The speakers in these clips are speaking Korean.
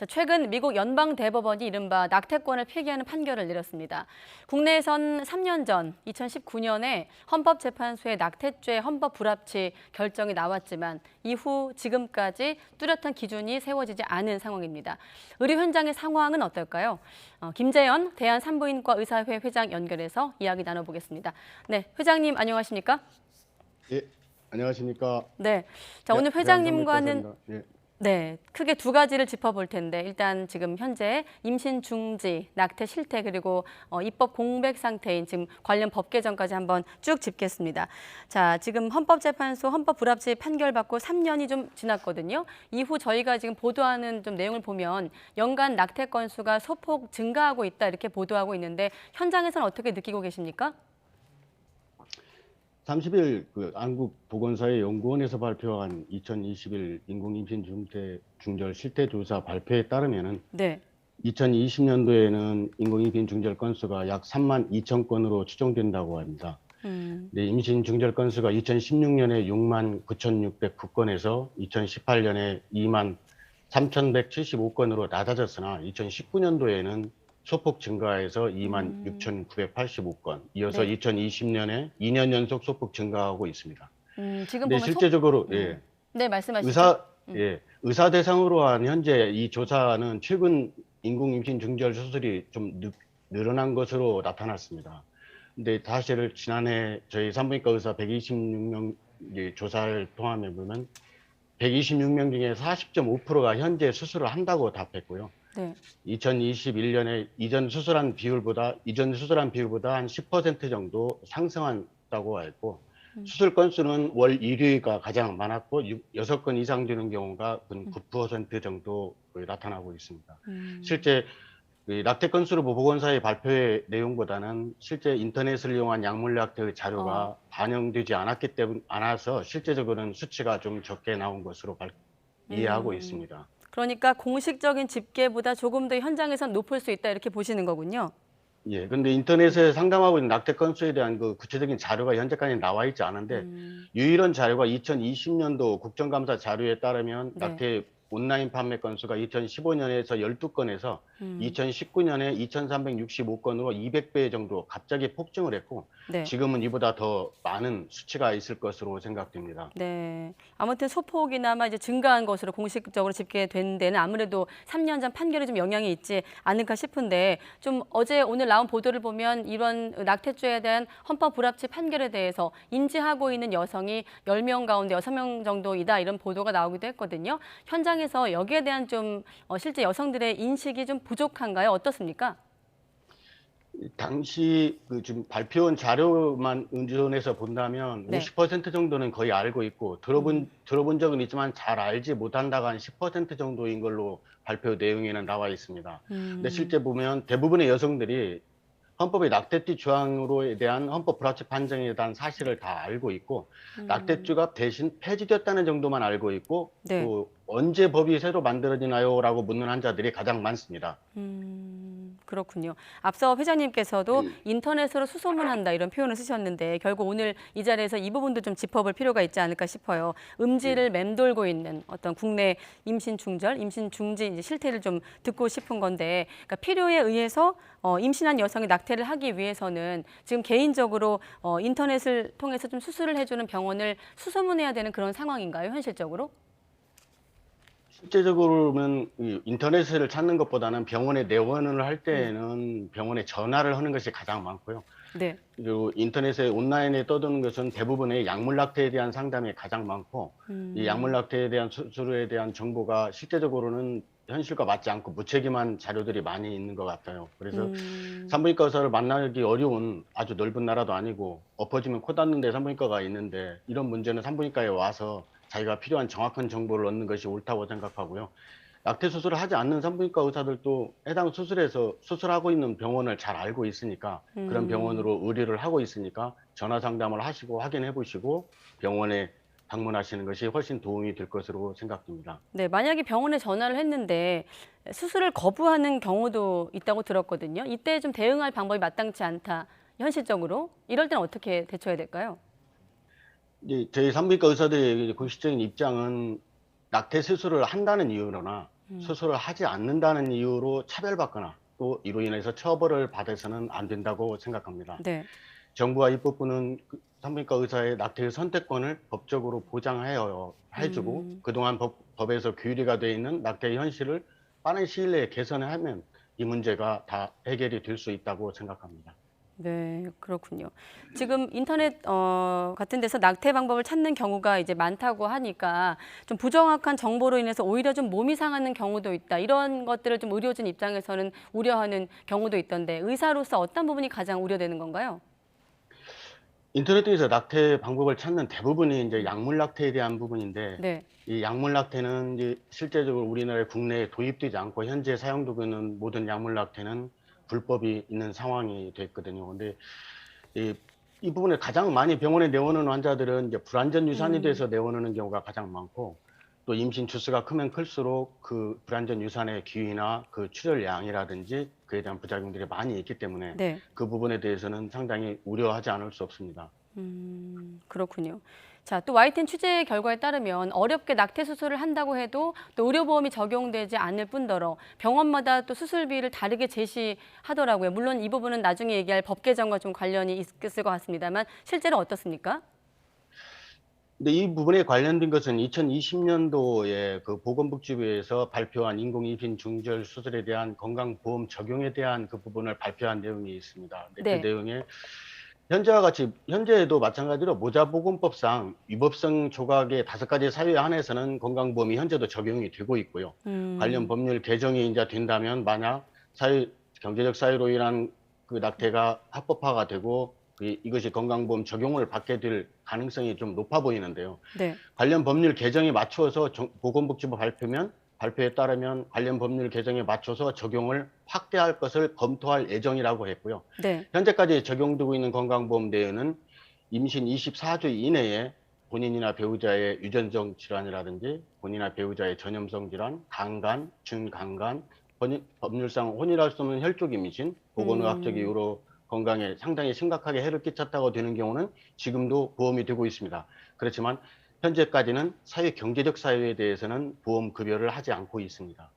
자, 최근 미국 연방대법원이 이른바 낙태권을 폐기하는 판결을 내렸습니다. 국내에선 3년 전 2019년에 헌법재판소의 낙태죄 헌법 불합치 결정이 나왔지만 이후 지금까지 뚜렷한 기준이 세워지지 않은 상황입니다. 의료 현장의 상황은 어떨까요? 김재현 대한산부인과 의사회 회장 연결해서 이야기 나눠보겠습니다. 네, 회장님 안녕하십니까? 예, 안녕하십니까? 네, 자 오늘 회장님과는 예. 네, 크게 두 가지를 짚어볼 텐데 일단 지금 현재 임신 중지, 낙태 실태 그리고 입법 공백 상태인 지금 관련 법 개정까지 한번 쭉 짚겠습니다. 자, 지금 헌법재판소 헌법 불합치 판결 받고 3년이 좀 지났거든요. 이후 저희가 지금 보도하는 좀 내용을 보면 연간 낙태 건수가 소폭 증가하고 있다 이렇게 보도하고 있는데 현장에서는 어떻게 느끼고 계십니까? 30일 한국보건사회 연구원에서 발표한 2021 인공임신 중절 실태조사 발표에 따르면은 네. 2020년도에는 인공임신 중절 건수가 약 3만 2천 건으로 추정된다고 합니다. 네, 임신 중절 건수가 2016년에 6만 9,609건에서 2018년에 2만 3,175건으로 낮아졌으나 2019년도에는 소폭 증가해서 2만 6,985건, 이어서 네. 2020년에 2년 연속 소폭 증가하고 있습니다. 지금 근데 보면 실제적으로 예, 네, 말씀하시죠. 의사 대상으로 한 현재 이 조사는 최근 인공임신 중절 수술이 좀 늘어난 것으로 나타났습니다. 근데 사실 지난해 저희 산부인과 의사 126명 조사를 통하면 보면 126명 중에 40.5%가 현재 수술을 한다고 답했고요. 네. 2021년에 이전 수술한 비율보다 한 10% 정도 상승한다고 했고, 수술 건수는 월 1위가 가장 많았고 6건 이상 되는 경우가 9% 정도 나타나고 있습니다. 실제 낙태 건수로 보건사의 발표의 내용보다는 실제 인터넷을 이용한 약물 낙태의 자료가 반영되지 않아서 실제적으로는 수치가 좀 적게 나온 것으로 이해하고 있습니다. 그러니까 공식적인 집계보다 조금 더 현장에선 높을 수 있다 이렇게 보시는 거군요. 예, 근데 인터넷에 상담하고 있는 낙태 건수에 대한 그 구체적인 자료가 현재까지 나와 있지 않은데, 유일한 자료가 2020년도 국정감사 자료에 따르면 네. 낙태 온라인 판매 건수가 2015년에서 12건에서 2019년에 2,365건으로 200배 정도 갑자기 폭증을 했고, 네. 지금은 이보다 더 많은 수치가 있을 것으로 생각됩니다. 네. 아무튼 소폭이나마 이제 증가한 것으로 공식적으로 집계된 데는 아무래도 3년 전 판결이 좀 영향이 있지 않을까 싶은데 좀 어제 오늘 나온 보도를 보면 이런 낙태죄에 대한 헌법 불합치 판결에 대해서 인지하고 있는 여성이 10명 가운데 6명 정도이다 이런 보도가 나오기도 했거든요. 현장에서 여기에 대한 좀 실제 여성들의 인식이 좀 부족한가요? 어떻습니까? 당시 지금 발표한 자료만 의존해서 본다면 네. 50% 정도는 거의 알고 있고 들어본 적은 있지만 잘 알지 못한다가 한 10% 정도인 걸로 발표 내용에는 나와 있습니다. 근데 실제 보면 대부분의 여성들이 헌법의 낙태죄 조항으로에 대한 헌법 불합치 판정에 대한 사실을 다 알고 있고 낙태죄가 대신 폐지됐다는 정도만 알고 있고 네. 또 언제 법이 새로 만들어지나요? 라고 묻는 환자들이 가장 많습니다. 그렇군요. 앞서 회장님께서도 인터넷으로 수소문한다 이런 표현을 쓰셨는데 결국 오늘 이 자리에서 이 부분도 좀 짚어볼 필요가 있지 않을까 싶어요. 음지를 맴돌고 있는 어떤 국내 임신 중절, 임신 중지 이제 실태를 좀 듣고 싶은 건데, 그러니까 필요에 의해서 임신한 여성이 낙태를 하기 위해서는 지금 개인적으로 인터넷을 통해서 좀 수술을 해주는 병원을 수소문해야 되는 그런 상황인가요, 현실적으로? 실제적으로는 인터넷을 찾는 것보다는 병원에 내원을 할 때에는 병원에 전화를 하는 것이 가장 많고요. 네. 그리고 인터넷에 온라인에 떠도는 것은 대부분의 약물 낙태에 대한 상담이 가장 많고 이 약물 낙태에 대한 수술에 대한 정보가 실제적으로는 현실과 맞지 않고 무책임한 자료들이 많이 있는 것 같아요. 그래서 산부인과 의사를 만나기 어려운 아주 넓은 나라도 아니고 엎어지면 코 닿는 데 산부인과가 있는데 이런 문제는 산부인과에 와서 자기가 필요한 정확한 정보를 얻는 것이 옳다고 생각하고요. 낙태 수술을 하지 않는 산부인과 의사들도 해당 수술에서 수술하고 있는 병원을 잘 알고 있으니까 그런 병원으로 의뢰를 하고 있으니까 전화 상담을 하시고 확인해 보시고 병원에 방문하시는 것이 훨씬 도움이 될 것으로 생각됩니다. 네, 만약에 병원에 전화를 했는데 수술을 거부하는 경우도 있다고 들었거든요. 이때 좀 대응할 방법이 마땅치 않다, 현실적으로. 이럴 때는 어떻게 대처해야 될까요? 저희 산부인과 의사들의 공식적인 입장은 낙태 수술을 한다는 이유로나 수술을 하지 않는다는 이유로 차별받거나 또 이로 인해서 처벌을 받아서는 안 된다고 생각합니다. 네. 정부와 입법부는 산부인과 의사의 낙태의 선택권을 법적으로 해주고 그동안 법에서 규율이가 되어 있는 낙태의 현실을 빠른 시일 내에 개선을 하면 이 문제가 다 해결이 될 수 있다고 생각합니다. 네, 그렇군요. 지금 인터넷 같은 데서 낙태 방법을 찾는 경우가 이제 많다고 하니까 좀 부정확한 정보로 인해서 오히려 좀 몸이 상하는 경우도 있다. 이런 것들을 좀 의료진 입장에서는 우려하는 경우도 있던데 의사로서 어떤 부분이 가장 우려되는 건가요? 인터넷 등에서 낙태 방법을 찾는 대부분이 이제 약물 낙태에 대한 부분인데 네, 이 약물 낙태는 이제 실제적으로 우리나라 국내에 도입되지 않고 현재 사용되고 있는 모든 약물 낙태는 불법이 있는 상황이 됐거든요. 근데 이 부분에 가장 많이 병원에 내원하는 환자들은 이제 불완전 유산이 돼서 내원하는 경우가 가장 많고 또 임신 주수가 크면 클수록 그 불완전 유산의 기위나 그 출혈량이라든지 그에 대한 부작용들이 많이 있기 때문에 네. 그 부분에 대해서는 상당히 우려하지 않을 수 없습니다. 그렇군요. 자, 또 YTN 취재 결과에 따르면 어렵게 낙태 수술을 한다고 해도 또 의료보험이 적용되지 않을 뿐더러 병원마다 또 수술비를 다르게 제시하더라고요. 물론 이 부분은 나중에 얘기할 법 개정과 좀 관련이 있을 것 같습니다만 실제로 어떻습니까? 근데 이 부분에 관련된 것은 2020년도에 그 보건복지부에서 발표한 인공임신 중절 수술에 대한 건강보험 적용에 대한 그 부분을 발표한 내용이 있습니다. 근데 그 네. 내용에 현재와 같이 현재에도 마찬가지로 모자보건법상 위법성 조각의 5가지 사유에 한해서는 건강보험이 현재도 적용이 되고 있고요. 관련 법률 개정이 이제 된다면 만약 경제적 사유로 인한 그 낙태가 합법화가 되고 이것이 건강보험 적용을 받게 될 가능성이 좀 높아 보이는데요. 네. 관련 법률 개정에 맞추어서 보건복지부 발표에 따르면 관련 법률 개정에 맞춰서 적용을 확대할 것을 검토할 예정이라고 했고요. 네. 현재까지 적용되고 있는 건강보험 내에는 임신 24주 이내에 본인이나 배우자의 유전적 질환이라든지 본인이나 배우자의 전염성 질환, 강간, 준강간, 법률상 혼인할 수 없는 혈족 임신, 보건의학적 이유로 건강에 상당히 심각하게 해를 끼쳤다고 되는 경우는 지금도 보험이 되고 있습니다. 그렇지만 현재까지는 경제적 사유에 대해서는 보험 급여를 하지 않고 있습니다.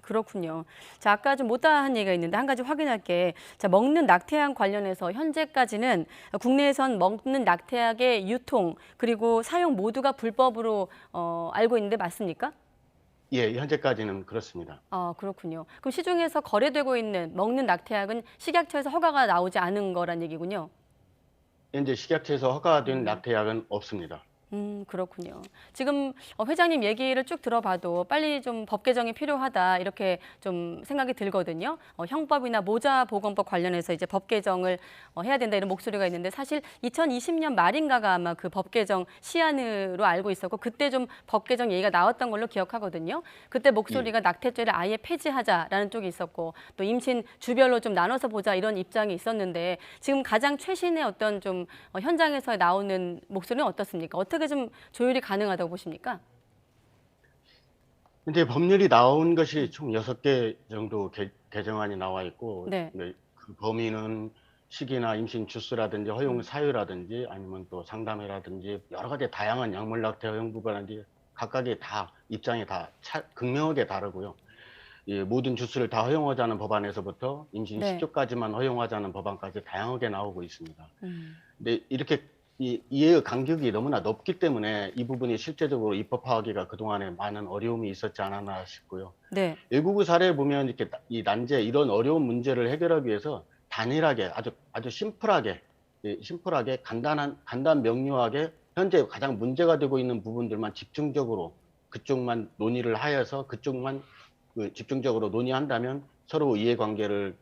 그렇군요. 자, 아까 좀 못다한 얘기가 있는데 한 가지 확인할게. 자, 먹는 낙태약 관련해서 현재까지는 국내에선 먹는 낙태약의 유통 그리고 사용 모두가 불법으로 알고 있는데 맞습니까? 예, 현재까지는 그렇습니다. 아, 그렇군요. 그럼 시중에서 거래되고 있는 먹는 낙태약은 식약처에서 허가가 나오지 않은 거란 얘기군요. 현재 식약처에서 허가된 낙태약은 없습니다. 그렇군요. 지금 회장님 얘기를 쭉 들어봐도 빨리 좀 법 개정이 필요하다 이렇게 좀 생각이 들거든요. 형법이나 모자보건법 관련해서 이제 법 개정을 해야 된다 이런 목소리가 있는데 사실 2020년 말인가가 아마 그 법 개정 시한으로 알고 있었고 그때 좀 법 개정 얘기가 나왔던 걸로 기억하거든요. 그때 목소리가 낙태죄를 아예 폐지하자라는 쪽이 있었고 또 임신 주별로 좀 나눠서 보자 이런 입장이 있었는데 지금 가장 최신의 어떤 좀 현장에서 나오는 목소리는 어떻습니까? 어떻게 좀 조율이 가능하다고 보십니까? 현재 법률이 나온 것이 총 6개 정도 개정안이 나와 있고 네. 그 범위는 시기나 임신 주수라든지 허용 사유라든지 아니면 또 상담회라든지 여러 가지 다양한 약물 낙태 허용 부분이라든지 각각의 다 입장이 다 극명하게 다르고요. 이 모든 주수를 다 허용하자는 법안에서부터 임신 네. 10주까지만 허용하자는 법안까지 다양하게 나오고 있습니다. 근데 이렇게 이해의 간격이 너무나 높기 때문에 이 부분이 실제적으로 입법화하기가 그동안에 많은 어려움이 있었지 않았나 싶고요. 네. 외국의 사례에 보면 이렇게 이 난제 이런 어려운 문제를 해결하기 위해서 단일하게 아주 심플하게 간단 명료하게 현재 가장 문제가 되고 있는 부분들만 집중적으로 그쪽만 논의를 하여서 그쪽만 집중적으로 논의한다면 서로 이해관계를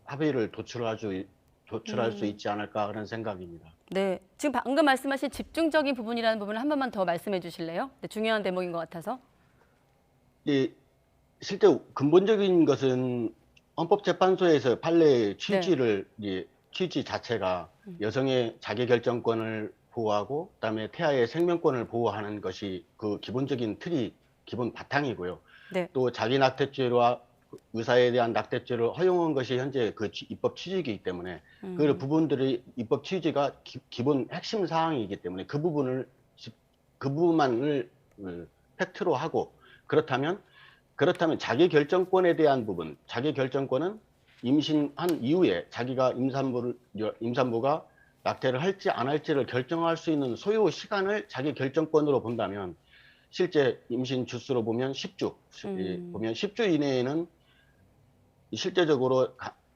합의를 도출할 수 있지 않을까 그런 생각입니다. 네. 지금 방금 말씀하신 집중적인 부분이라는 부분을 한 번만 더 말씀해 주실래요? 네, 중요한 대목인 것 같아서. 이 실제 근본적인 것은 헌법재판소에서 판례의 취지 자체가 여성의 자기결정권을 보호하고 그다음에 태아의 생명권을 보호하는 것이 그 기본적인 기본 바탕이고요. 네. 또 자기 낙태죄와 의사에 대한 낙태죄를 허용한 것이 현재 그 입법 취지이기 때문에 그 부분들이 입법 취지가 기본 핵심 사항이기 때문에 그 부분만을 팩트로 하고 그렇다면 그렇다면 자기 결정권에 대한 부분, 자기 결정권은 임신한 이후에 자기가 임산부가 낙태를 할지 안 할지를 결정할 수 있는 소요 시간을 자기 결정권으로 본다면 실제 임신 주수로 보면 10주, 보면 10주 이내에는 실제적으로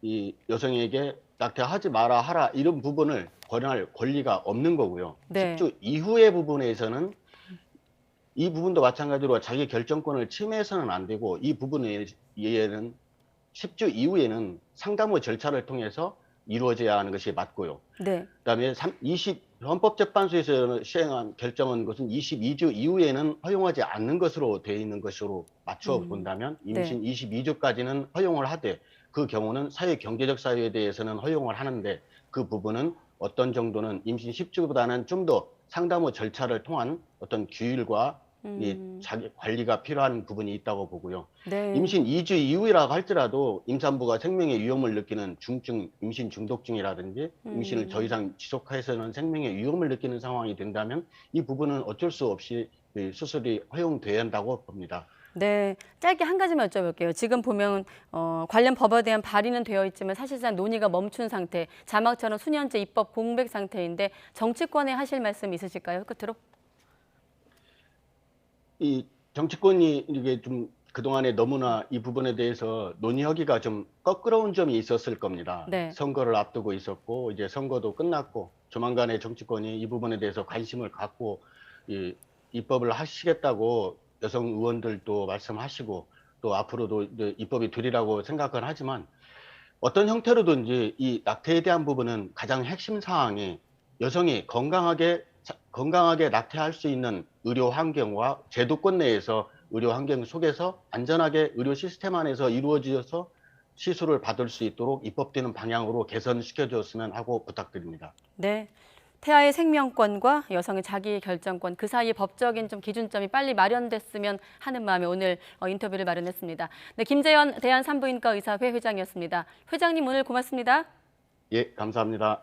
이 여성에게 낙태하지 마라 하라 이런 부분을 권할 권리가 없는 거고요. 네. 10주 이후의 부분에서는 이 부분도 마찬가지로 자기 결정권을 침해해서는 안 되고 이 부분에는 10주 이후에는 상담의 절차를 통해서 이루어져야 하는 것이 맞고요. 네. 그다음에 헌법재판소에서 시행한 결정한 것은 22주 이후에는 허용하지 않는 것으로 되어 있는 것으로 맞춰 본다면 임신 22주까지는 허용을 하되 그 경우는 사회 경제적 사유에 대해서는 허용을 하는데 그 부분은 어떤 정도는 임신 10주보다는 좀 더 상담의 절차를 통한 어떤 규율과 이 자기 관리가 필요한 부분이 있다고 보고요. 네. 임신 2주 이후이라고 할지라도 임산부가 생명의 위험을 느끼는 중증, 임신 중독증이라든지 임신을 더 이상 지속해서는 생명의 위험을 느끼는 상황이 된다면 이 부분은 어쩔 수 없이 수술이 허용돼야 한다고 봅니다. 네, 짧게 한 가지만 여쭤볼게요. 지금 보면 관련 법에 대한 발의는 되어 있지만 사실상 논의가 멈춘 상태, 자막처럼 수년째 입법 공백 상태인데 정치권에 하실 말씀 있으실까요? 끝으로? 이 정치권이 이게 좀 그동안에 너무나 이 부분에 대해서 논의하기가 좀 껄끄러운 점이 있었을 겁니다. 네. 선거를 앞두고 있었고 이제 선거도 끝났고 조만간에 정치권이 이 부분에 대해서 관심을 갖고 입법을 하시겠다고 여성 의원들도 말씀하시고 또 앞으로도 입법이 되리라고 생각은 하지만 어떤 형태로든지 이 낙태에 대한 부분은 가장 핵심 사항이 여성이 건강하게 낙태할 수 있는 의료 환경과 제도권 내에서 의료 환경 속에서 안전하게 의료 시스템 안에서 이루어져서 시술을 받을 수 있도록 입법되는 방향으로 개선시켜 줬으면 하고 부탁드립니다. 네. 태아의 생명권과 여성의 자기 결정권 그 사이의 법적인 좀 기준점이 빨리 마련됐으면 하는 마음에 오늘 인터뷰를 마련했습니다. 네, 김재현 대한산부인과 의사회 회장이었습니다. 회장님 오늘 고맙습니다. 예, 감사합니다.